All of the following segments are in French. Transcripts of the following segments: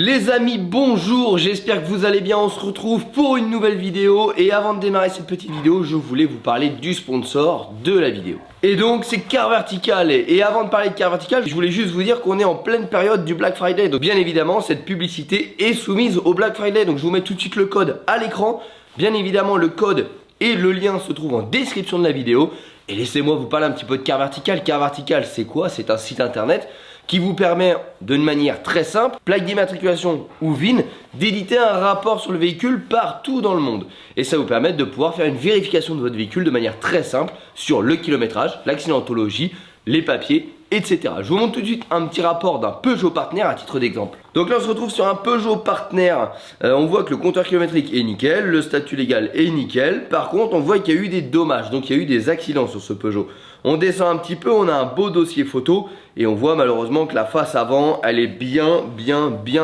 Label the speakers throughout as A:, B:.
A: Les amis, bonjour, j'espère que vous allez bien, on se retrouve pour une nouvelle vidéo. Et avant de démarrer cette petite vidéo, je voulais vous parler du sponsor de la vidéo. Et donc c'est Car Vertical. Et avant de parler de Car Vertical, je voulais juste vous dire qu'on est en pleine période du Black Friday. Donc bien évidemment, cette publicité est soumise au Black Friday. Donc je vous mets tout de suite le code à l'écran. Bien évidemment, le code et le lien se trouvent en description de la vidéo. Et laissez-moi vous parler un petit peu de Car Vertical. Car Vertical, c'est quoi? C'est un site internet qui vous permet d'une manière très simple, plaque d'immatriculation ou VIN, d'éditer un rapport sur le véhicule partout dans le monde. Et ça vous permet de pouvoir faire une vérification de votre véhicule de manière très simple sur le kilométrage, l'accidentologie, les papiers, etc. Je vous montre tout de suite un petit rapport d'un Peugeot Partner à titre d'exemple. Donc là on se retrouve sur un Peugeot Partner, on voit que le compteur kilométrique est nickel, le statut légal est nickel. Par contre on voit qu'il y a eu des dommages, donc il y a eu des accidents sur ce Peugeot. On descend un petit peu, on a un beau dossier photo et on voit malheureusement que la face avant elle est bien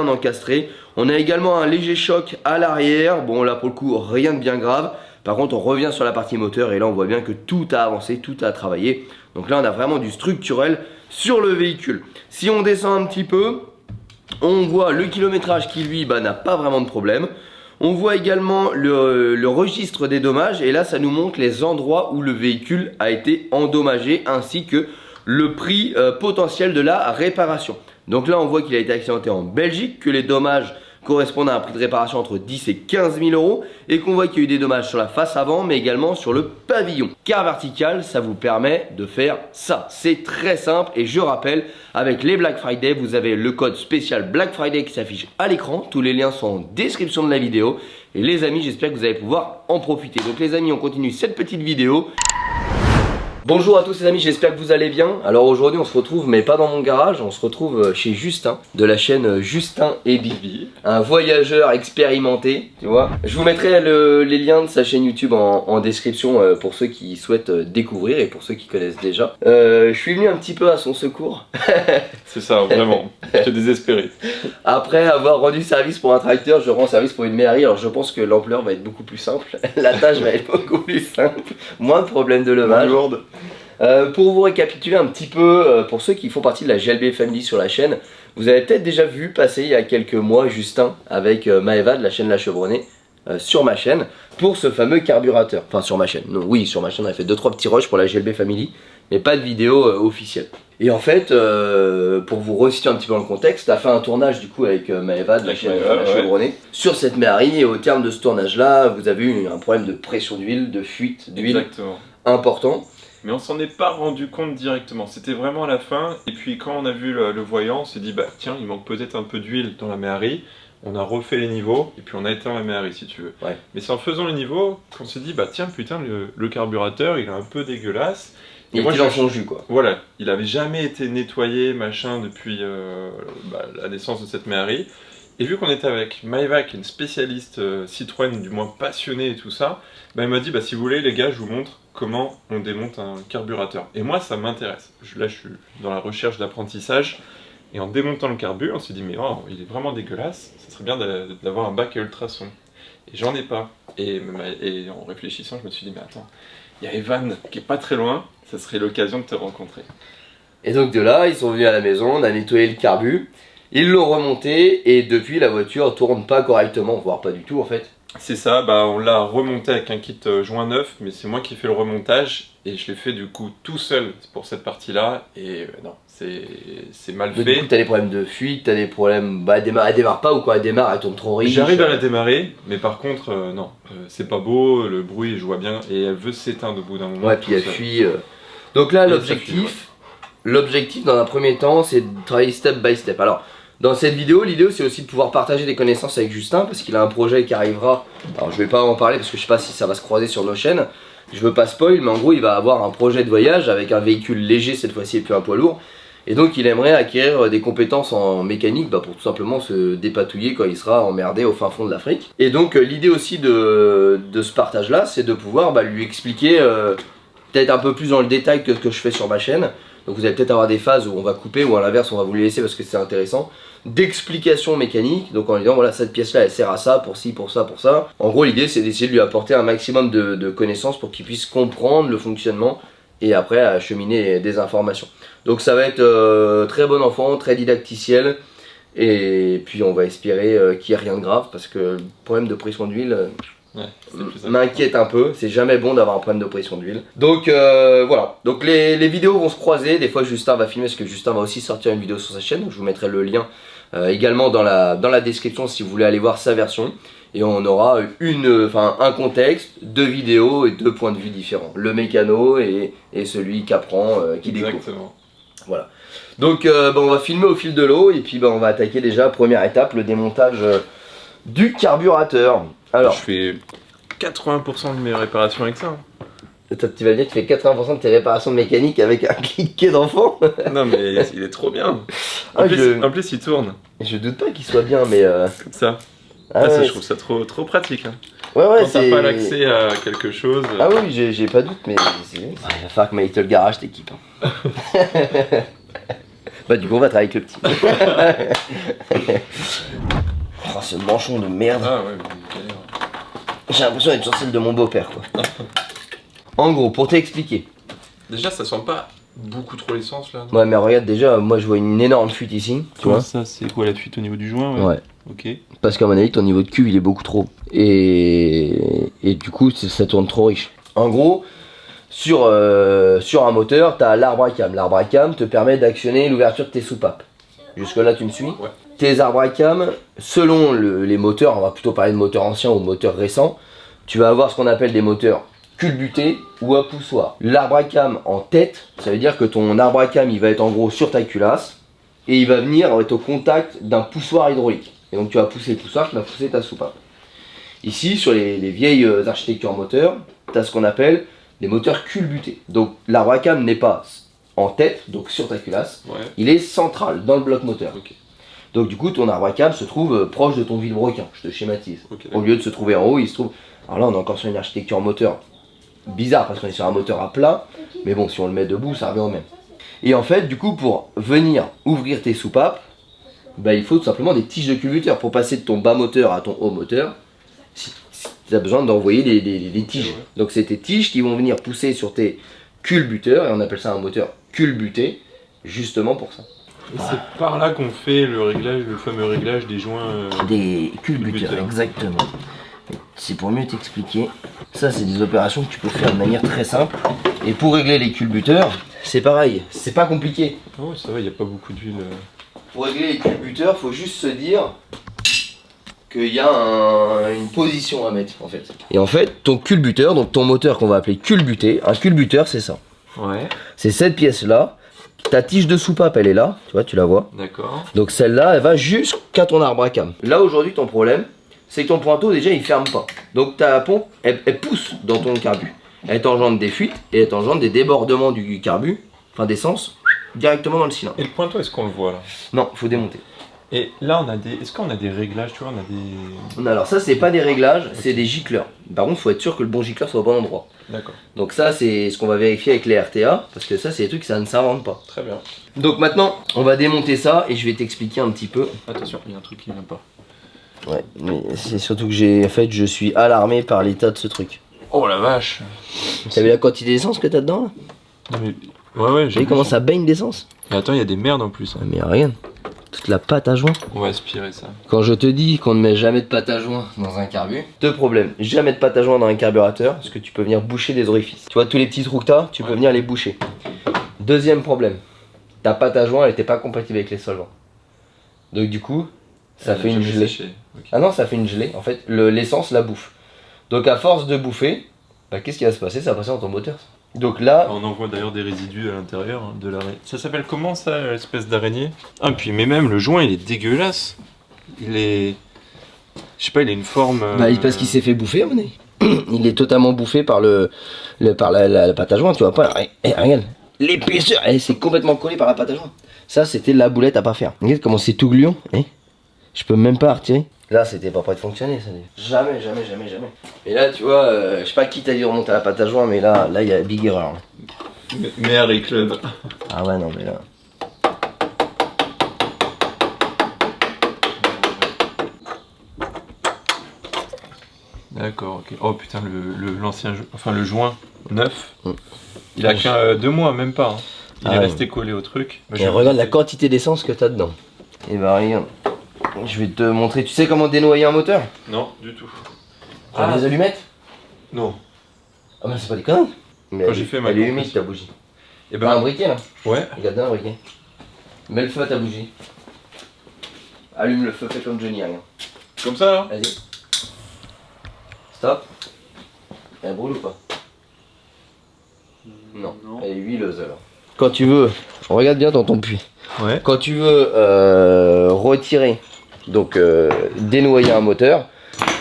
A: encastrée. On a également un léger choc à l'arrière, bon là pour le coup rien de bien grave. Par contre on revient sur la partie moteur et là on voit bien que tout a avancé, tout a travaillé. Donc là on a vraiment du structurel sur le véhicule. Si on descend un petit peu, on voit le kilométrage qui lui n'a pas vraiment de problème. On voit également le registre des dommages et là ça nous montre les endroits où le véhicule a été endommagé ainsi que le prix potentiel de la réparation. Donc là on voit qu'il a été accidenté en Belgique, que les dommages correspondent à un prix de réparation entre 10 et 15 000 euros et qu'on voit qu'il y a eu des dommages sur la face avant mais également sur le pavillon. Car Vertical, ça vous permet de faire ça. C'est très simple et je rappelle, avec les Black Friday, vous avez le code spécial Black Friday qui s'affiche à l'écran. Tous les liens sont en description de la vidéo. Et les amis, j'espère que vous allez pouvoir en profiter. Donc les amis, on continue cette petite vidéo. Bonjour à tous les amis, j'espère que vous allez bien. Alors aujourd'hui on se retrouve, mais pas dans mon garage, on se retrouve chez Justin, de la chaîne Justin et Bibi, un voyageur expérimenté, tu vois. Je vous mettrai les liens de sa chaîne YouTube en description pour ceux qui souhaitent découvrir et pour ceux qui connaissent déjà. Je suis venu un petit peu à son secours.
B: C'est ça, vraiment, j'étais désespéré.
A: Après avoir rendu service pour un tracteur, je rends service pour une Méhari. Alors je pense que l'ampleur va être beaucoup plus simple, la tâche va être beaucoup plus simple, moins de problèmes de levage. Pour vous récapituler un petit peu, pour ceux qui font partie de la GLB Family sur la chaîne, vous avez peut-être déjà vu passer il y a quelques mois Justin avec Maëva de la chaîne La Chevronnée sur ma chaîne pour ce fameux carburateur. Enfin sur ma chaîne, non, oui sur ma chaîne on a fait 2-3 petits rushs pour la GLB Family, mais pas de vidéo officielle. Et en fait, pour vous resituer un petit peu dans le contexte, tu as fait un tournage du coup avec Maëva de la chaîne La Chevronnée sur cette Méhari et au terme de ce tournage là, vous avez eu un problème de pression d'huile, de fuite d'huile important.
B: Mais on s'en est pas rendu compte directement, c'était vraiment à la fin. Et puis quand on a vu le voyant, on s'est dit bah tiens, il manque peut-être un peu d'huile dans la Méhari. On a refait les niveaux et puis on a éteint la Méhari si tu veux. Ouais. Mais c'est en faisant les niveaux qu'on s'est dit bah tiens putain le carburateur il est un peu dégueulasse.
A: Et moi dans son jus quoi.
B: Voilà, il avait jamais été nettoyé machin depuis la naissance de cette Méhari. Et vu qu'on était avec Maëva qui est une spécialiste Citroën, du moins passionnée et tout ça, bah, elle m'a dit bah si vous voulez les gars je vous montre comment on démonte un carburateur. Et moi ça m'intéresse. Là je suis dans la recherche d'apprentissage et en démontant le carbu on s'est dit mais oh, il est vraiment dégueulasse, ça serait bien d'avoir un bac à ultrasons. Et j'en ai pas. Et en réfléchissant je me suis dit mais attends, il y a Evan qui est pas très loin, ça serait l'occasion de te rencontrer.
A: Et donc de là ils sont venus à la maison, on a nettoyé le carbu. Ils l'ont remonté et depuis la voiture tourne pas correctement, voire pas du tout en fait.
B: C'est ça, bah on l'a remonté avec un kit joint neuf, mais c'est moi qui ai fait le remontage et je l'ai fait du coup tout seul pour cette partie-là et non, c'est mal fait.
A: Du coup t'as des problèmes de fuite, t'as des problèmes, elle démarre pas ou quoi, elle démarre, elle tourne trop riche.
B: J'arrive à la démarrer, mais par contre non, c'est pas beau, le bruit je vois bien et elle veut s'éteindre au bout d'un moment.
A: Ouais, puis elle fuit. Donc là l'objectif dans un premier temps c'est de travailler step by step. Alors dans cette vidéo, l'idée c'est aussi de pouvoir partager des connaissances avec Justin parce qu'il a un projet qui arrivera. Alors je vais pas en parler parce que je sais pas si ça va se croiser sur nos chaînes. Je veux pas spoil, mais en gros il va avoir un projet de voyage avec un véhicule léger cette fois-ci et puis un poids lourd. Et donc il aimerait acquérir des compétences en mécanique pour tout simplement se dépatouiller quand il sera emmerdé au fin fond de l'Afrique. Et donc l'idée aussi de ce partage là c'est de pouvoir lui expliquer peut-être un peu plus dans le détail que ce que je fais sur ma chaîne. Donc vous allez peut-être avoir des phases où on va couper ou à l'inverse on va vous les laisser parce que c'est intéressant. D'explication mécanique, donc en lui disant voilà cette pièce là elle sert à ça, pour ci, pour ça, pour ça. En gros l'idée c'est d'essayer de lui apporter un maximum de connaissances pour qu'il puisse comprendre le fonctionnement et après acheminer des informations. Donc ça va être très bon enfant, très didacticiel. Et puis on va espérer qu'il n'y ait rien de grave parce que le problème de pression d'huile m'inquiète un peu. C'est jamais bon d'avoir un problème de pression d'huile. Donc voilà, donc les vidéos vont se croiser. Des fois Justin va filmer parce que Justin va aussi sortir une vidéo sur sa chaîne. Donc je vous mettrai le lien également dans la description si vous voulez aller voir sa version. Et on aura un contexte, 2 vidéos et 2 points de vue différents. Le mécano et celui qui apprend, qui découvre.
B: Exactement.
A: Voilà. Donc on va filmer au fil de l'eau et puis on va attaquer déjà première étape, le démontage du carburateur. Alors,
B: je fais 80% de mes réparations avec ça.
A: Tu vas dire que tu fais 80% de tes réparations mécaniques avec un cliquet d'enfant.
B: Non mais il est trop bien. En plus il tourne.
A: Je doute pas qu'il soit bien mais...
B: Comme ça. Je trouve ça trop pratique. Hein.
A: Ouais,
B: quand t'as pas l'accès à quelque chose...
A: Ah oui, j'ai pas de doute, mais il va falloir que My Little Garage t'équipe. Hein. Bah du coup on va travailler avec le petit. Oh, ce manchon de merde.
B: Ah ouais, mais
A: j'ai l'impression d'être sur celle de mon beau-père quoi. En gros, pour t'expliquer.
B: Déjà ça sent pas beaucoup trop l'essence là.
A: Ouais mais regarde déjà, moi je vois une énorme fuite ici. Tu vois
B: ça c'est quoi la fuite au niveau du joint?
A: Ouais.
B: Ok.
A: Parce qu'à mon avis ton niveau de cuve il est beaucoup trop. Et du coup ça tourne trop riche. En gros, sur un moteur, tu as l'arbre à cam. L'arbre à cam te permet d'actionner l'ouverture de tes soupapes. Jusque là tu me suis?
B: Ouais.
A: Tes arbres à cam, selon les moteurs, on va plutôt parler de moteurs anciens ou de moteurs récents, tu vas avoir ce qu'on appelle des moteurs culbutés ou à poussoir. L'arbre à cam en tête, ça veut dire que ton arbre à cam il va être en gros sur ta culasse et il va venir être au contact d'un poussoir hydraulique. Et donc tu vas pousser le poussoir qui va pousser ta soupape. Ici sur les vieilles architectures moteurs, tu as ce qu'on appelle des moteurs culbutés. Donc l'arbre à cam n'est pas en tête, donc sur ta culasse, il est central dans le bloc moteur.
B: Okay.
A: Donc du coup ton arbre à cam se trouve proche de ton vilebrequin, je te schématise. Au lieu de se trouver en haut, il se trouve... Alors là on est encore sur une architecture moteur bizarre parce qu'on est sur un moteur à plat, mais bon si on le met debout ça revient au même. Et en fait du coup pour venir ouvrir tes soupapes, bah, il faut tout simplement des tiges de culbuteur pour passer de ton bas moteur à ton haut moteur. Si tu as besoin d'envoyer des tiges. Ouais. Donc c'est tes tiges qui vont venir pousser sur tes culbuteurs, et on appelle ça un moteur culbuté, justement pour ça.
B: Et c'est par là qu'on fait le fameux réglage des joints...
A: des culbuteurs, exactement. C'est pour mieux t'expliquer. Ça c'est des opérations que tu peux faire de manière très simple. Et pour régler les culbuteurs, c'est pareil, c'est pas compliqué.
B: Oh ça va, il n'y a pas beaucoup d'huile.
A: Pour régler les culbuteurs, faut juste se dire qu'il y a une position à mettre en fait. Et en fait, ton culbuteur, donc ton moteur qu'on va appeler culbuté, un culbuteur c'est ça.
B: Ouais.
A: C'est cette pièce là. Ta tige de soupape elle est là, tu vois, tu la vois.
B: D'accord.
A: Donc celle-là, elle va jusqu'à ton arbre à cam. Là aujourd'hui ton problème, c'est que ton pointeau déjà il ferme pas. Donc ta pompe, elle pousse dans ton carbu. Elle t'engendre des fuites et elle t'engendre des débordements du carbu, enfin d'essence, directement dans le cylindre.
B: Et le pointeau, est-ce qu'on le voit là?
A: Non, faut démonter.
B: Et là, est-ce qu'on a des réglages, tu vois,
A: Non, alors ça, c'est pas des réglages, c'est des gicleurs. Par contre, faut être sûr que le bon gicleur soit au bon endroit.
B: D'accord.
A: Donc ça, c'est ce qu'on va vérifier avec les RTA, parce que ça, c'est des trucs, ça ne s'invente pas.
B: Très bien.
A: Donc maintenant, on va démonter ça et je vais t'expliquer un petit peu.
B: Attention, il y a un truc qui vient pas.
A: Ouais, mais c'est surtout que je suis alarmé par l'état de ce truc.
B: Oh la vache.
A: T'as vu la quantité d'essence que t'as dedans là?
B: Non mais... Ouais, j'ai vu
A: comment ça baigne d'essence?
B: Et attends, il y a des merdes en plus.
A: Mais regarde, toute la pâte à joint.
B: On va aspirer ça.
A: Quand je te dis qu'on ne met jamais de pâte à joint dans un carbu, deux problèmes. Jamais de pâte à joint dans un carburateur, parce que tu peux venir boucher des orifices. Tu vois tous les petits trous que t'as, tu peux venir les boucher. Deuxième problème, ta pâte à joint elle n'était pas compatible avec les solvants. Donc du coup, ça fait une gelée.
B: Okay.
A: Ah non, ça fait une gelée. En fait, l'essence la bouffe. Donc à force de bouffer, bah, qu'est-ce qui va se passer? Ça va passer dans ton moteur. Donc là...
B: On en voit d'ailleurs des résidus à l'intérieur de l'araignée. Ça s'appelle comment ça, l'espèce d'araignée? Ah puis mais même le joint il est dégueulasse. Il est... Je sais pas, il a une forme...
A: Bah parce qu'il s'est fait bouffer à mon avis. Il est totalement bouffé par par la pâte à joint, tu vois pas. Regarde, l'épaisseur, c'est complètement collé par la pâte à joint. Ça c'était la boulette à pas faire. Regarde comment c'est tout gluant. Je peux même pas retirer. Là c'était pas prêt de fonctionner ça. Jamais. Et là tu vois, je sais pas qui t'a dit de remonter à la pâte à joint, mais là il y a big erreur.
B: Mais Harry Club.
A: Ah ouais non mais là.
B: D'accord, ok. Oh putain, l'ancien, enfin le joint neuf, il a qu'un 2 mois, même pas. Hein. Il est resté collé au truc.
A: Et regarde la quantité d'essence que t'as dedans. Et bah regarde, je vais te montrer. Tu sais comment dénoyer un moteur?
B: Non, du tout.
A: Tu as des allumettes?
B: Non.
A: Ah bah c'est pas des conneries. Mais
B: Quand j'ai fait ma
A: elle est humide
B: compression.
A: ta bougie.
B: Et
A: T'as un briquet là?
B: ouais.
A: Regarde bien un briquet. Mets le feu à ta bougie. Allume le feu, fais comme Johnny, rien.
B: Comme ça là?
A: Vas-y. Stop. Elle brûle ou pas? Non. Elle est huileuse alors. Quand tu veux, regarde bien dans ton puits.
B: Ouais.
A: Quand tu veux retirer, donc dénoyer un moteur,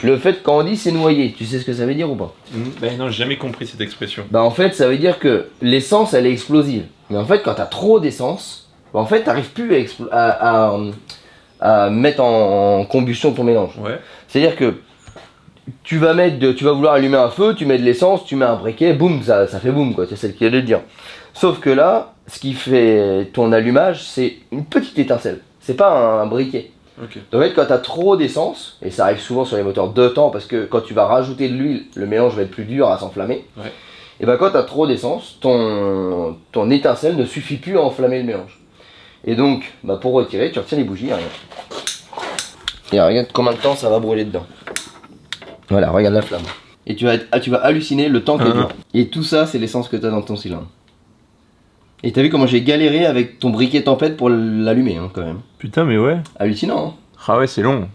A: le fait quand on dit c'est noyer, tu sais ce que ça veut dire ou pas?
B: Ben non, j'ai jamais compris cette expression.
A: Bah en fait ça veut dire que l'essence elle est explosive. Mais en fait quand t'as trop d'essence, bah, en fait t'arrives plus à mettre en combustion ton mélange.
B: Ouais.
A: C'est-à-dire que tu vas vouloir allumer un feu, tu mets de l'essence, tu mets un briquet, boum, ça fait boum quoi, c'est ce qu'il y a de dire. Sauf que là, ce qui fait ton allumage, c'est une petite étincelle. C'est pas un briquet.
B: Ok.
A: Donc en fait, quand tu as trop d'essence, et ça arrive souvent sur les moteurs de temps, parce que quand tu vas rajouter de l'huile, le mélange va être plus dur à s'enflammer.
B: Ouais.
A: Et ben quand tu as trop d'essence, ton étincelle ne suffit plus à enflammer le mélange. Et donc, bah, pour retirer, tu retires les bougies, regarde. Et regarde combien de temps ça va brûler dedans. Voilà, regarde la flamme. Et tu vas halluciner le temps qu'elle dure. Et tout ça, c'est l'essence que tu as dans ton cylindre. Et t'as vu comment j'ai galéré avec ton briquet tempête pour l'allumer, hein, quand même.
B: Putain, mais ouais.
A: Hallucinant, hein.
B: Ah ouais, c'est long.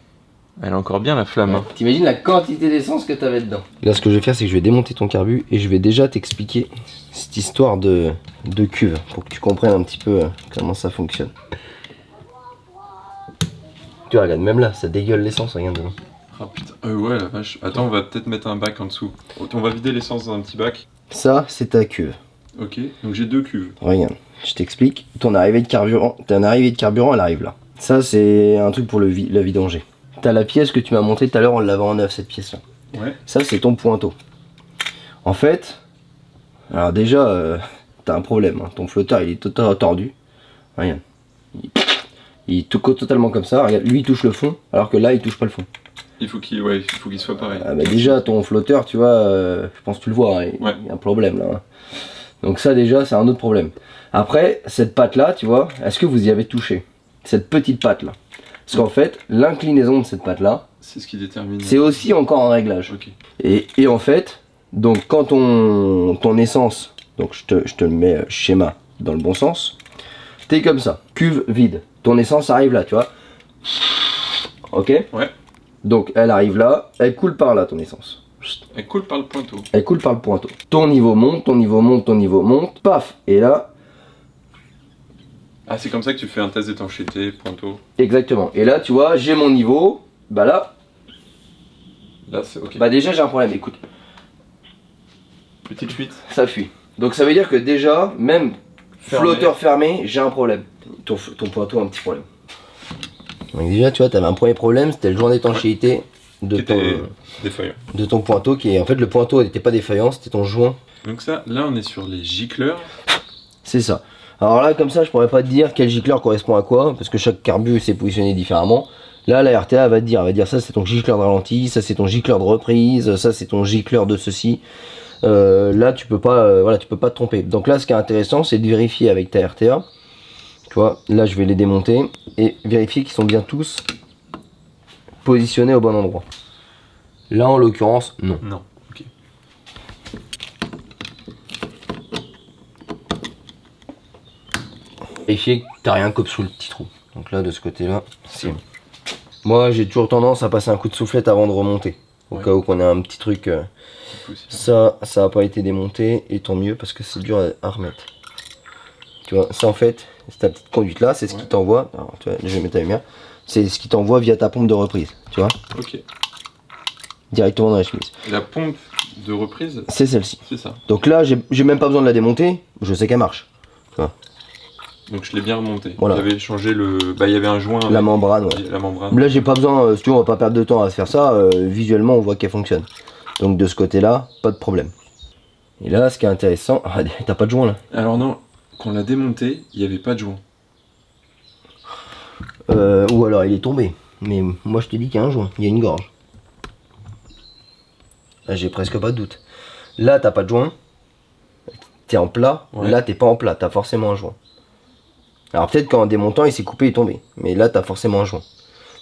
B: Elle a encore bien la flamme.
A: Ouais. T'imagines la quantité d'essence que t'avais dedans. Là, ce que je vais faire, c'est que je vais démonter ton carbu et je vais déjà t'expliquer cette histoire de cuve pour que tu comprennes un petit peu comment ça fonctionne. Tu regardes, même là, ça dégueule l'essence, regarde dedans.
B: Ah putain, ouais, la vache. Attends, on va peut-être mettre un bac en dessous. On va vider l'essence dans un petit bac.
A: Ça, c'est ta cuve.
B: Ok, donc j'ai 2 cuves.
A: Regarde, je t'explique. Ton arrivée de carburant, elle arrive là. Ça, c'est un truc pour la vidanger. T'as la pièce que tu m'as montrée tout à l'heure en l'avant en neuf, cette pièce-là.
B: Ouais.
A: Ça, c'est ton pointeau. En fait, alors déjà, t'as un problème. Hein. Ton flotteur, il est totalement tordu. Regarde. Il est totalement comme ça. Regarde, lui, il touche le fond, alors que là, il touche pas le fond.
B: Il faut qu'il soit pareil.
A: Ah bah déjà, ton flotteur, tu vois, je pense que tu le vois, hein, il y a un problème là. Hein. Donc ça, déjà, c'est un autre problème. Après, cette patte-là, tu vois, est-ce que vous y avez touché? Cette petite patte-là. Parce qu'en fait, l'inclinaison de cette patte-là,
B: c'est ce qui détermine.
A: C'est aussi encore un réglage.
B: Ok.
A: Et en fait, donc quand ton essence, donc je te le mets schéma dans le bon sens, t'es comme ça, cuve vide. Ton essence arrive là, tu vois. Ok?
B: Ouais.
A: Donc elle arrive là, elle coule par là ton essence.
B: Elle coule par le pointeau.
A: Elle coule par le pointeau. Ton niveau monte, ton niveau monte, ton niveau monte, paf. Et là,
B: ah, c'est comme ça que tu fais un test d'étanchéité, pointeau.
A: exactement. Et là, tu vois, j'ai mon niveau, bah là,
B: c'est ok.
A: bah déjà j'ai un problème, écoute.
B: Petite fuite.
A: Ça fuit. Donc ça veut dire que déjà, même flotteur fermé, j'ai un problème. Ton pointeau a un petit problème. Donc déjà, tu vois, t'avais un premier problème, c'était le joint d'étanchéité de ton pointeau qui est... En fait, le pointeau n'était pas défaillant, c'était ton joint.
B: Donc ça, là on est sur les gicleurs.
A: C'est ça. Alors là, comme ça, je pourrais pas te dire quel gicleur correspond à quoi, parce que chaque carbu s'est positionné différemment. Là, la RTA va te dire ça c'est ton gicleur de ralenti, ça c'est ton gicleur de reprise, ça c'est ton gicleur de ceci. Là, tu peux pas, voilà, tu peux pas te tromper. Donc là, ce qui est intéressant, c'est de vérifier avec ta RTA. Tu vois, là, je vais les démonter et vérifier qu'ils sont bien tous positionnés au bon endroit. Là, en l'occurrence, non.
B: Non. Ok.
A: Vérifier que t'as rien comme sous le petit trou. Donc là, de ce côté-là, c'est bon. Moi, j'ai toujours tendance à passer un coup de soufflette avant de remonter. Au cas où qu'on ait un petit truc. Ça a pas été démonté, et tant mieux parce que c'est dur à remettre. Tu vois, ça en fait, c'est ta petite conduite là, c'est ce qui t'envoie. Alors, tu vois, je vais mettre la lumière. C'est ce qui t'envoie via ta pompe de reprise, tu vois.
B: Ok.
A: Directement dans la chemise.
B: Et la pompe de reprise,
A: c'est celle-ci.
B: C'est ça.
A: Donc là, j'ai même pas besoin de la démonter, je sais qu'elle marche. Tu vois.
B: Donc je l'ai bien remonté.
A: Voilà.
B: J'avais changé le. Bah, il y avait un joint.
A: La membrane, ouais.
B: La membrane.
A: Là, j'ai pas besoin, si tu veux, on va pas perdre de temps à se faire ça. Visuellement, on voit qu'elle fonctionne. Donc de ce côté-là, pas de problème. Et là, ce qui est intéressant, ah, t'as pas de joint là.
B: Alors non, quand on l'a démonté, il n'y avait pas de joint.
A: Ou alors il est tombé. Mais moi je te dis qu'il y a un joint, il y a une gorge. Là j'ai presque pas de doute. Là t'as pas de joint. T'es en plat, là t'es pas en plat, t'as forcément un joint. Alors peut-être qu'en démontant il s'est coupé et tombé, mais là tu as forcément un joint.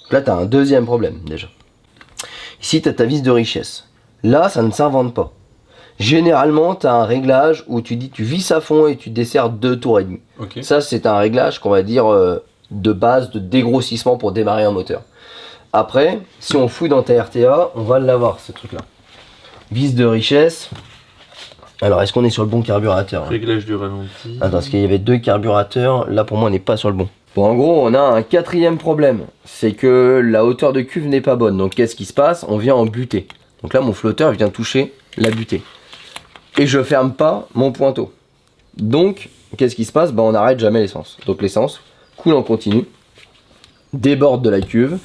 A: Donc là tu as un deuxième problème déjà. Ici tu as ta vis de richesse. Là ça ne s'invente pas. Généralement tu as un réglage où tu dis tu visses à fond et tu desserres 2 tours et demi.
B: Ok.
A: Ça c'est un réglage qu'on va dire de base de dégrossissement pour démarrer un moteur. Après, si on fouille dans ta RTA, on va l'avoir ce truc là. Vis de richesse. Alors est-ce qu'on est sur le bon carburateur hein?
B: Réglage du ralenti.
A: Attends, parce qu'il y avait 2 carburateurs, là pour moi on n'est pas sur le bon. Bon, en gros on a un quatrième problème, c'est que la hauteur de cuve n'est pas bonne. Donc qu'est-ce qui se passe? On vient en butée. Donc là mon flotteur vient toucher la butée. Et je ferme pas mon pointeau. Donc qu'est-ce qui se passe? On n'arrête jamais l'essence. Donc l'essence coule en continu, déborde de la cuve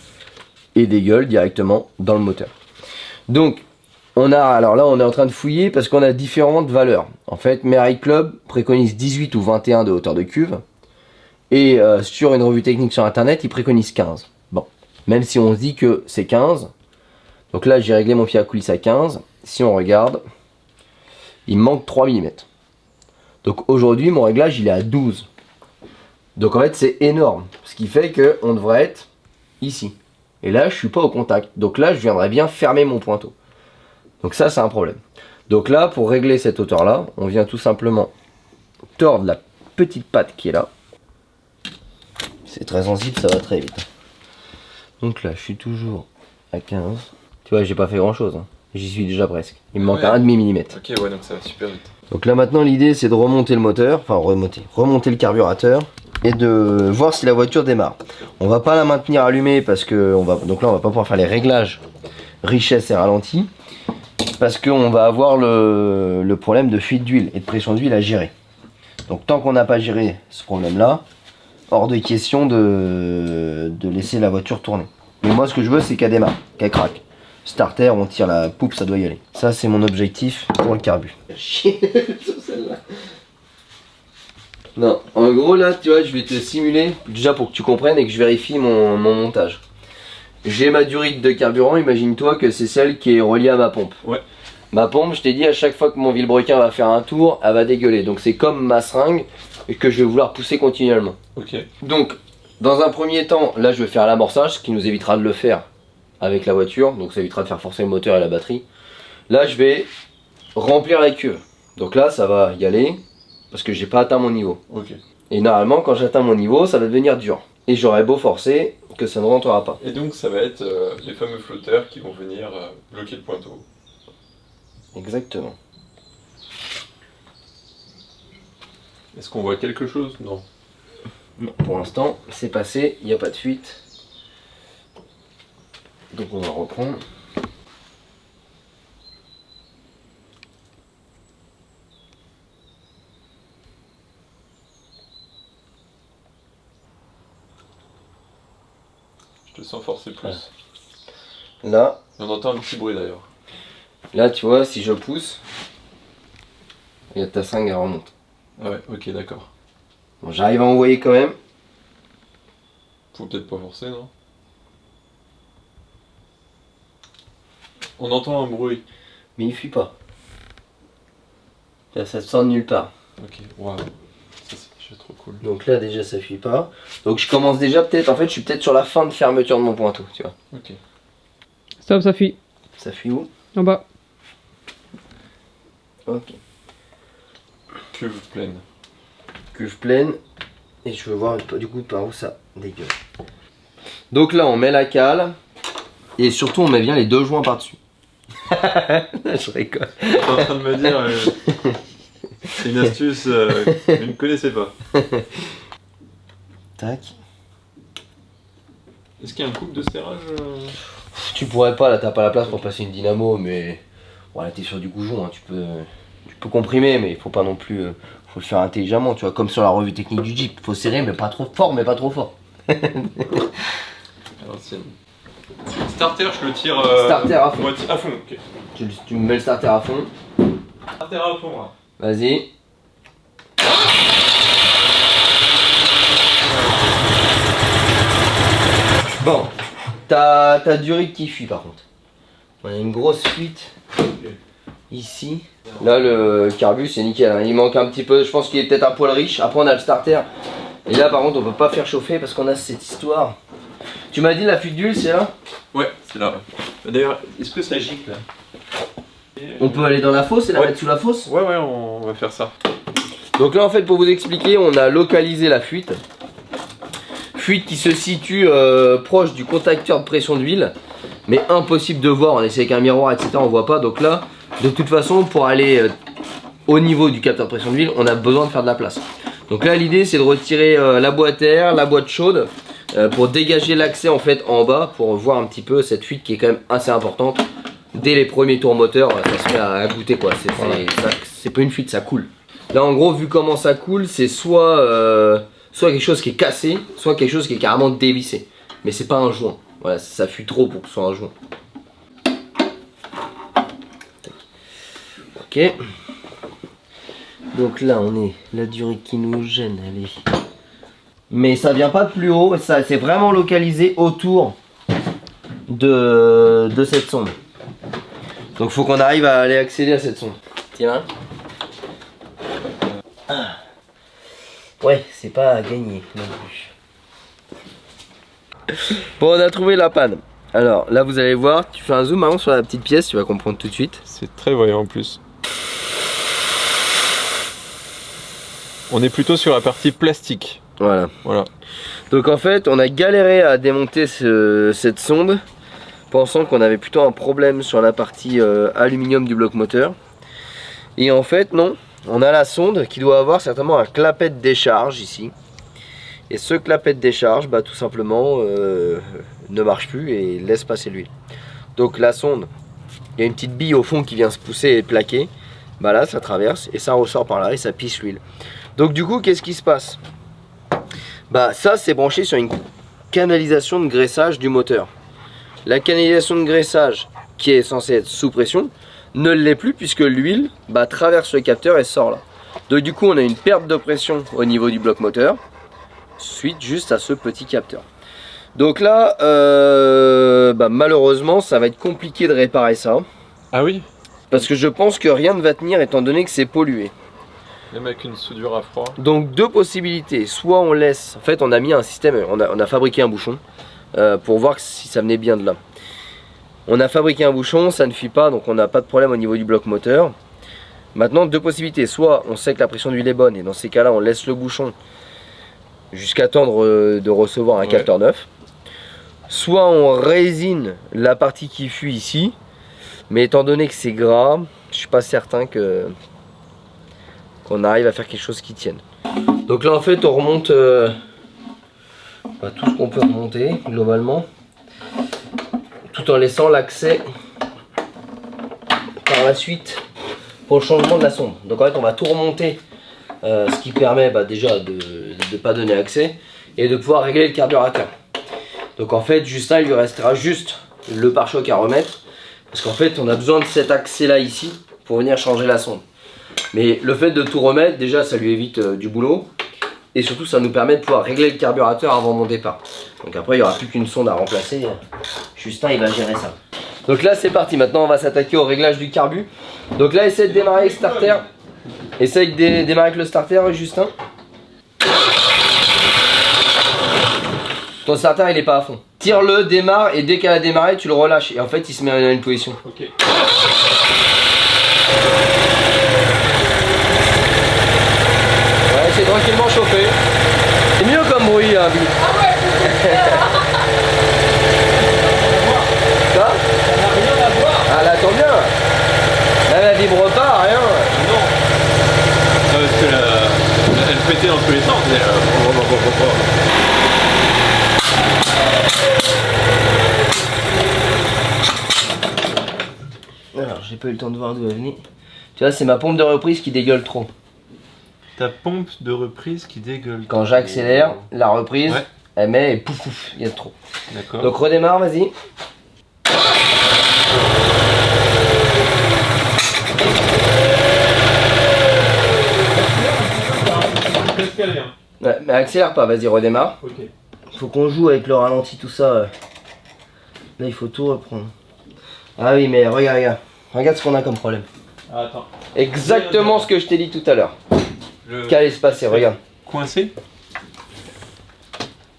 A: et dégueule directement dans le moteur. Donc alors là on est en train de fouiller parce qu'on a différentes valeurs. En fait Merrill Club préconise 18 ou 21 de hauteur de cuve. Et sur une revue technique sur internet, ils préconisent 15. Bon, même si on se dit que c'est 15. Donc là j'ai réglé mon pied à coulisse à 15. Si on regarde, il me manque 3 mm. Donc aujourd'hui mon réglage il est à 12. Donc en fait c'est énorme. Ce qui fait qu'on devrait être ici. Et là je suis pas au contact. Donc là je viendrais bien fermer mon pointeau. Donc ça c'est un problème. Donc là pour régler cette hauteur là, on vient tout simplement tordre la petite patte qui est là. C'est très sensible, ça va très vite. Donc là je suis toujours à 15. Tu vois j'ai pas fait grand chose. Hein. J'y suis déjà presque. Il me manque un demi millimètre.
B: Ok ouais donc ça va super vite.
A: Donc là maintenant l'idée c'est de remonter le moteur. Enfin remonter le carburateur. Et de voir si la voiture démarre. On va pas la maintenir allumée parce que donc là on va pas pouvoir faire les réglages richesse et ralenti. Parce qu'on va avoir le problème de fuite d'huile et de pression d'huile à gérer. Donc tant qu'on n'a pas géré ce problème là, hors de question de laisser la voiture tourner. Mais moi ce que je veux c'est qu'elle démarre, qu'elle craque. Starter, on tire la poupe, ça doit y aller. Ça c'est mon objectif pour le carbu. Non, en gros là tu vois je vais te simuler déjà pour que tu comprennes et que je vérifie mon montage. J'ai ma durite de carburant, imagine-toi que c'est celle qui est reliée à ma pompe.
B: Ouais.
A: Ma pompe, je t'ai dit, à chaque fois que mon vilebrequin va faire un tour, elle va dégueuler. Donc c'est comme ma seringue que je vais vouloir pousser continuellement.
B: Ok.
A: Donc, dans un premier temps, là je vais faire l'amorçage, ce qui nous évitera de le faire avec la voiture. Donc ça évitera de faire forcer le moteur et la batterie. Là je vais remplir la cuve. Donc là ça va y aller, parce que j'ai pas atteint mon niveau.
B: Ok.
A: Et normalement quand j'atteins mon niveau, ça va devenir dur. Et j'aurai beau forcer, que ça ne rentrera pas.
B: Et donc ça va être les fameux flotteurs qui vont venir bloquer le pointeau.
A: Exactement.
B: Est-ce qu'on voit quelque chose? Non.
A: Non, pour l'instant, c'est passé, il n'y a pas de fuite. Donc on va reprendre.
B: Je te sens forcer plus.
A: Ouais. Là,
B: Et on entend un petit bruit d'ailleurs.
A: là tu vois, si je pousse, il y a ta seringue, elle remonte.
B: Ah ouais, ok, d'accord.
A: Bon, j'arrive à envoyer quand même.
B: Faut peut-être pas forcer, non? On entend un bruit.
A: Mais il fuit pas. Là, ça sort de nulle part.
B: Ok, waouh. Ça c'est déjà trop cool.
A: Donc là déjà ça fuit pas. Donc je commence déjà peut-être, en fait je suis peut-être sur la fin de fermeture de mon pointeau, tu vois.
B: Ok.
C: Stop, ça fuit.
A: Ça fuit où?
C: En bas.
A: Ok.
B: Cuve pleine.
A: Cuve pleine. Et je veux voir du coup par où ça dégueule. Donc là on met la cale. Et surtout on met bien les 2 joints par dessus. Je rigole.
B: T'es en train de me dire c'est une astuce que je ne connaissais pas.
A: Tac.
B: Est-ce qu'il y a un couple de serrage
A: Tu pourrais pas, là t'as pas la place pour passer une dynamo, mais voilà, t'es sur du goujon, hein. tu peux comprimer, mais il faut pas non plus, faut le faire intelligemment, tu vois, comme sur la revue technique du Jeep, faut serrer mais pas trop fort, mais pas trop fort.
B: À l'ancienne. Starter, je le tire
A: Starter à fond.
B: À fond, ok.
A: Tu me mets le starter à fond,
B: Starter à fond là.
A: vas-y. Bon, t'as durite qui fuit par contre. On a une grosse fuite ici. Là le carbu c'est nickel, hein. Il manque un petit peu, je pense qu'il est peut-être un poil riche. Après on a le starter Et là par contre on peut pas faire chauffer parce qu'on a cette histoire. Tu m'as dit la fuite d'huile c'est là?
B: Ouais, c'est là. D'ailleurs, est-ce que ça gicle là?
A: On peut aller dans la fosse et la
B: Ouais.
A: mettre sous la fosse?
B: Ouais, on va faire ça.
A: Donc là en fait pour vous expliquer on a localisé la fuite. Fuite qui se situe proche du contacteur de pression d'huile. Mais impossible de voir, on essaie avec un miroir etc on voit pas. Donc là de toute façon pour aller au niveau du capteur de pression d'huile on a besoin de faire de la place. Donc là l'idée c'est de retirer la boîte air, la boîte chaude pour dégager l'accès en fait en bas pour voir un petit peu cette fuite qui est quand même assez importante. Dès les premiers tours moteurs ça se met à goûter quoi, c'est pas une fuite, ça coule. Là en gros vu comment ça coule c'est soit quelque chose qui est cassé, soit quelque chose qui est carrément dévissé. Mais c'est pas un joint, voilà ça fuit trop pour que ce soit un joint. Ok. Donc là on est, la durée qui nous gêne elle est... Mais ça vient pas de plus haut, ça c'est vraiment localisé autour de cette sonde. Donc faut qu'on arrive à aller accéder à cette sonde. Tiens. Ah. Ouais, c'est pas à gagner non plus. Bon, on a trouvé la panne. Alors là vous allez voir, tu fais un zoom maintenant sur la petite pièce, tu vas comprendre tout de suite.
B: C'est très voyant en plus. On est plutôt sur la partie plastique.
A: Voilà.
B: Voilà.
A: Donc en fait on a galéré à démonter cette sonde, pensant qu'on avait plutôt un problème sur la partie aluminium du bloc moteur. Et en fait non, on a la sonde qui doit avoir certainement un clapet de décharge ici. Et ce clapet de décharge bah, tout simplement ne marche plus et laisse passer l'huile. Donc la sonde, il y a une petite bille au fond qui vient se pousser et plaquer. Bah là ça traverse et ça ressort par là et ça pisse l'huile. Donc du coup qu'est-ce qui se passe? Bah ça c'est branché sur une canalisation de graissage du moteur. La canalisation de graissage qui est censée être sous pression ne l'est plus puisque l'huile bah, traverse le capteur et sort là. Donc du coup on a une perte de pression au niveau du bloc moteur suite juste à ce petit capteur. Donc là bah, malheureusement ça va être compliqué de réparer ça.
B: Ah oui?
A: Parce que je pense que rien ne va tenir étant donné que c'est pollué.
B: Même avec une soudure à froid.
A: Donc deux possibilités, soit on laisse, en fait on a mis un système, on a fabriqué un bouchon pour voir si ça venait bien de là. On a fabriqué un bouchon, ça ne fuit pas donc on n'a pas de problème au niveau du bloc moteur. Maintenant deux possibilités, soit on sait que la pression d'huile est bonne et dans ces cas là on laisse le bouchon jusqu'à attendre de recevoir un capteur neuf. Soit on résine la partie qui fuit ici, mais étant donné que c'est gras, je suis pas certain qu'on arrive à faire quelque chose qui tienne. Donc là en fait on remonte tout ce qu'on peut remonter globalement, tout en laissant l'accès par la suite pour le changement de la sonde. Donc en fait on va tout remonter, ce qui permet déjà de ne pas donner accès et de pouvoir régler le carburateur. Donc en fait Justin il lui restera juste le pare-choc à remettre parce qu'en fait on a besoin de cet accès là ici pour venir changer la sonde. Mais le fait de tout remettre, déjà ça lui évite du boulot. Et surtout ça nous permet de pouvoir régler le carburateur avant mon départ. Donc après il n'y aura plus qu'une sonde à remplacer. Justin il va gérer ça. Donc là c'est parti, maintenant on va s'attaquer au réglage du carbu. Donc là essaye de démarrer avec le starter. Essaye de démarrer avec le starter Justin. Ton starter il est pas à fond. Tire-le, démarre et dès qu'elle a démarré tu le relâches. Et en fait il se met dans une position.
B: Ok.
A: C'est tranquillement chauffé. C'est mieux comme bruit, hein, Bill.
D: Ah ouais,
A: Ça
D: ça n'a rien à voir.
A: Ah là, tant bien. Là, elle vibre pas, rien.
B: Non. Parce que elle pétait dans tous les sens.
A: Alors, j'ai pas eu le temps de voir d'où elle venait. Tu vois, c'est ma pompe de reprise qui dégueule trop.
B: Ta pompe de reprise qui dégueule.
A: Quand j'accélère, la reprise,
B: ouais.
A: Elle met et pouf pouf, il y a trop.
B: D'accord.
A: Donc redémarre, vas-y. Ouais, mais accélère pas, vas-y, redémarre.
B: Ok.
A: Faut qu'on joue avec le ralenti, tout ça. Là, il faut tout reprendre. Ah oui, mais regarde, regarde ce qu'on a comme problème.
B: Ah, attends.
A: Exactement ce que je t'ai dit tout à l'heure. Qu'allait se passer, regarde.
B: Coincé?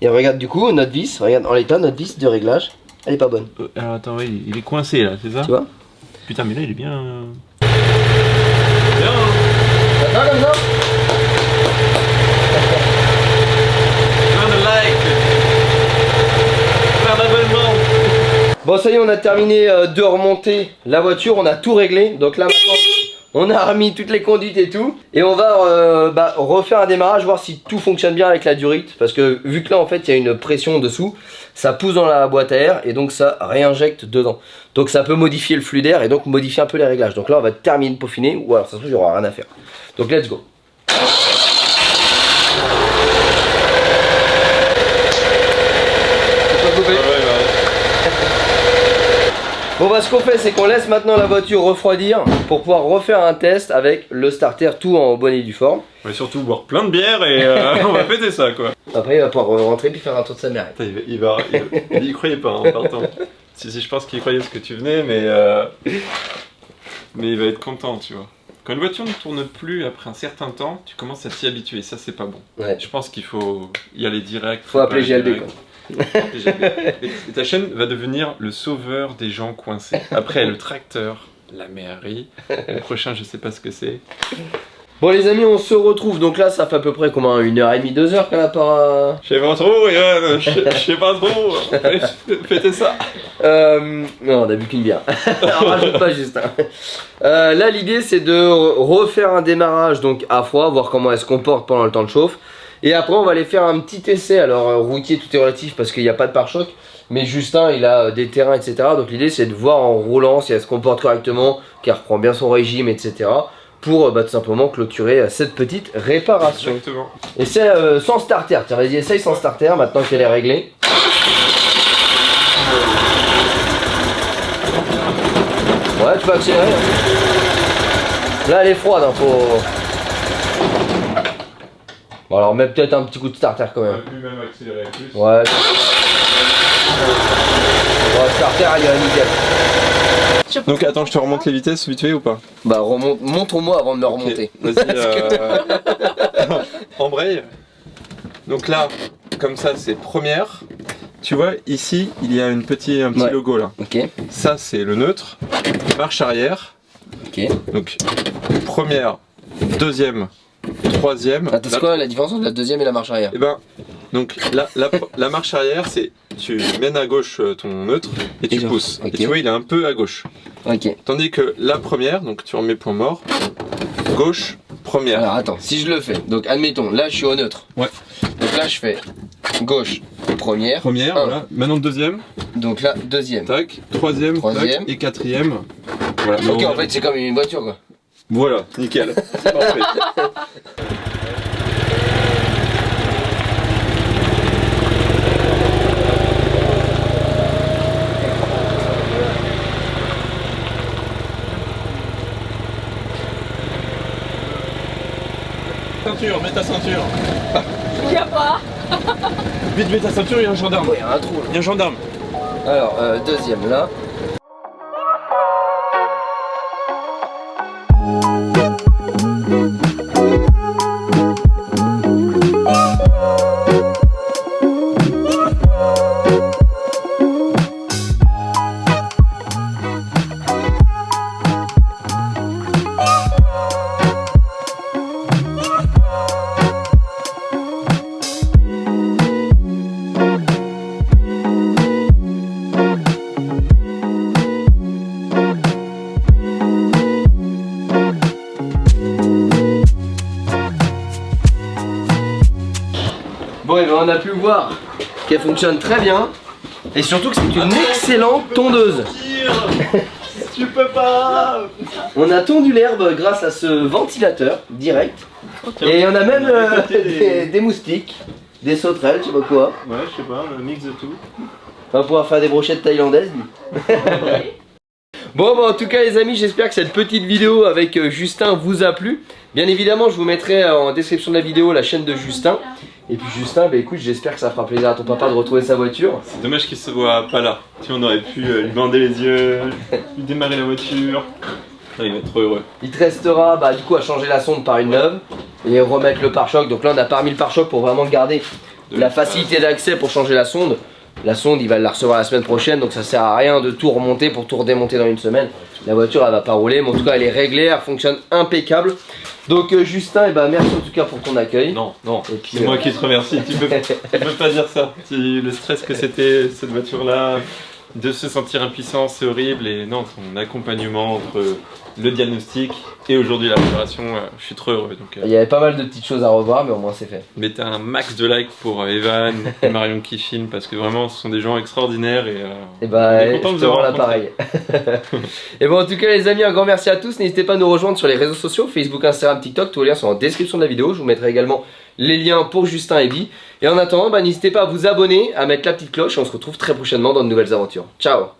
A: Et regarde du coup notre vis, regarde en l'état notre vis de réglage, elle est pas bonne.
B: Alors attends, oui, il est coincé là, c'est ça?
A: Tu vois?
B: Putain, mais là il est bien.
A: Attends comme ça. Bon ça y est, on a terminé de remonter la voiture, on a tout réglé. Donc là maintenant on a remis toutes les conduites et tout. Et on va refaire un démarrage, voir si tout fonctionne bien avec la durite. Parce que vu que là en fait il y a une pression dessous, ça pousse dans la boîte à air et donc ça réinjecte dedans. Donc ça peut modifier le flux d'air et donc modifier un peu les réglages. Donc là on va terminer de peaufiner ou alors ça se trouve il n'y aura rien à faire. Donc let's go. Bon bah ce qu'on fait c'est qu'on laisse maintenant la voiture refroidir pour pouvoir refaire un test avec le starter tout en bonne et due forme.
B: On va surtout boire plein de bière et on va péter ça quoi.
A: Après il va pouvoir rentrer puis faire un tour de sa mère.
B: Attends, il y croyait pas en partant. Si je pense qu'il croyait parce que tu venais mais il va être content tu vois. Quand une voiture ne tourne plus après un certain temps, tu commences à t'y habituer, ça c'est pas bon.
A: Ouais.
B: Je pense qu'il faut y aller direct.
A: Faut appeler GLB quoi.
B: Et ta chaîne va devenir le sauveur des gens coincés. Après le tracteur, la mairie, le prochain je sais pas ce que c'est.
A: Bon les amis on se retrouve, donc là ça fait à peu près combien, 1h30, 2h qu'on a pas...
B: Je sais pas trop, Yann, je sais pas trop, fêtez ça.
A: Non on a bu qu'une bière, on rajoute pas juste. Là l'idée c'est de refaire un démarrage donc à froid, voir comment elle se comporte pendant le temps de chauffe. Et après on va aller faire un petit essai, alors routier tout est relatif parce qu'il n'y a pas de pare-choc. Mais Justin il a des terrains etc. Donc l'idée c'est de voir en roulant si elle se comporte correctement, qu'elle reprend bien son régime etc. Pour tout simplement clôturer cette petite réparation.
B: Exactement.
A: Et c'est sans starter, tiens vas-y essaye sans starter maintenant qu'elle est réglée. Ouais tu peux accélérer. Là elle est froide hein, faut... Bon alors mets peut-être un petit coup de starter quand même.
B: On aurait pu même accélérer plus.
A: Ouais. Bon starter il y a nickel.
B: Donc attends, je te remonte les vitesses vite fait ou pas?
A: Bah montre-moi avant de me remonter.
B: Okay. Vas-y, embraye. Donc là, comme ça c'est première. Tu vois, ici il y a un petit logo là.
A: Ok.
B: Ça c'est le neutre. Marche arrière.
A: Ok.
B: Donc première, deuxième, troisième.
A: Attends, c'est quoi la différence entre la deuxième et la marche arrière?
B: Et ben, donc la marche arrière c'est tu mènes à gauche ton neutre et tu pousses.
A: Okay.
B: Et tu vois il est un peu à gauche.
A: Ok.
B: Tandis que la première, donc tu remets point mort, gauche, première.
A: Alors attends, si je le fais, donc admettons, là je suis au neutre.
B: Ouais.
A: Donc là je fais gauche, première.
B: Première, voilà. Maintenant deuxième.
A: Donc là, deuxième.
B: Tac, troisième. Tac, et quatrième. Voilà.
A: Ok, en fait c'est comme une voiture quoi.
B: Voilà, nickel. C'est parfait. Ceinture, mets ta ceinture.
D: Il y a pas.
B: Vite, mets ta ceinture, il y a un gendarme.
A: Ouais, il y a un trou là.
B: Il y a un gendarme.
A: Alors, deuxième là. Bon et ben on a pu voir qu'elle fonctionne très bien et surtout que c'est une excellente tondeuse.
B: Tu peux pas.
A: On a tondu l'herbe grâce à ce ventilateur direct et on a même des moustiques, des sauterelles, je sais pas quoi.
B: Ouais, je sais pas, un mix de tout.
A: On va pouvoir faire des brochettes thaïlandaises. Bon bah en tout cas les amis, j'espère que cette petite vidéo avec Justin vous a plu. Bien évidemment je vous mettrai en description de la vidéo la chaîne de Justin. Et puis Justin, bah écoute, j'espère que ça fera plaisir à ton papa de retrouver sa voiture.
B: C'est dommage qu'il se voit pas là. Tu on aurait pu lui bander les yeux, lui démarrer la voiture. Ah, il va être trop heureux.
A: Il te restera du coup à changer la sonde par une neuve et remettre le pare-choc. Donc là on a pas remis le pare-choc pour vraiment garder la facilité d'accès pour changer la sonde. La sonde, il va la recevoir la semaine prochaine, donc ça sert à rien de tout remonter pour tout redémonter dans une semaine. La voiture, elle va pas rouler, mais en tout cas, elle est réglée, elle fonctionne impeccable. Donc Justin, et merci en tout cas pour ton accueil.
B: Non,
A: Et puis,
B: c'est moi qui te remercie. Tu peux pas dire ça. Le stress que c'était cette voiture-là, de se sentir impuissant, c'est horrible. Et non, ton accompagnement entre le diagnostic et aujourd'hui la préparation, je suis trop heureux. Donc,
A: il y avait pas mal de petites choses à revoir, mais au moins c'est fait.
B: mettez un max de likes pour Evan et Marion qui filment parce que vraiment ce sont des gens extraordinaires et on est content de
A: je
B: vous
A: te rends
B: avoir
A: l'appareil. Et bon, en tout cas les amis, un grand merci à tous. N'hésitez pas à nous rejoindre sur les réseaux sociaux, Facebook, Instagram, TikTok. Tous les liens sont en description de la vidéo. Je vous mettrai également les liens pour Justin et Bi. Et en attendant, n'hésitez pas à vous abonner, à mettre la petite cloche et on se retrouve très prochainement dans de nouvelles aventures. Ciao.